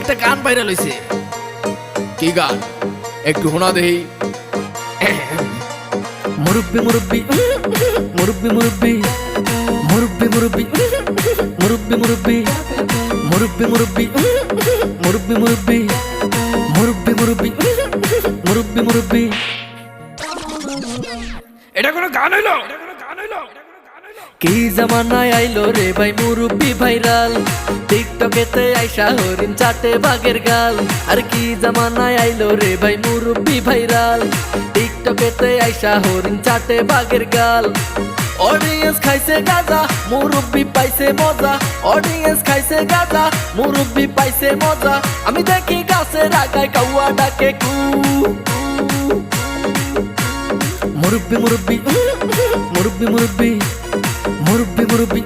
একটা গান ভাইরাল হইছে। কি গান একটু শোনা দেই। মুরব্বি মুরব্বি মুরব্বি মুরব্বি মুরব্বি মুরব্বি মুরব্বি মুরব্বি মুরব্বি মুরব্বি মুরব্বি মুরব্বি মুরব্বি মুরব্বি মুরব্বি মুরব্বি। এটা কোনো গান হইলো? কি জামানায় আইলো রে ভাই মুরব্বি ভাইরাল, টিকটকেতে আইসা হরিণ চাটে বাঘের গাল। আর কি জামানায় আইলো রে ভাই মুরব্বি ভাইরাল, টিকটকেতে আইসা হরিণ চাটে বাঘের গাল। অডিয়েন্স খাইছে গাজা, মুরব্বি পাইছে মজা। অডিয়েন্স খাইছে গাজা, মুরব্বি পাইছে মজা। আমি দেখি গাছের আগায় কাউয়া ডাকে কু। মুরব্বি মুরব্বি মুরব্বি মুরব্বি মুরব্বি মুরব্বি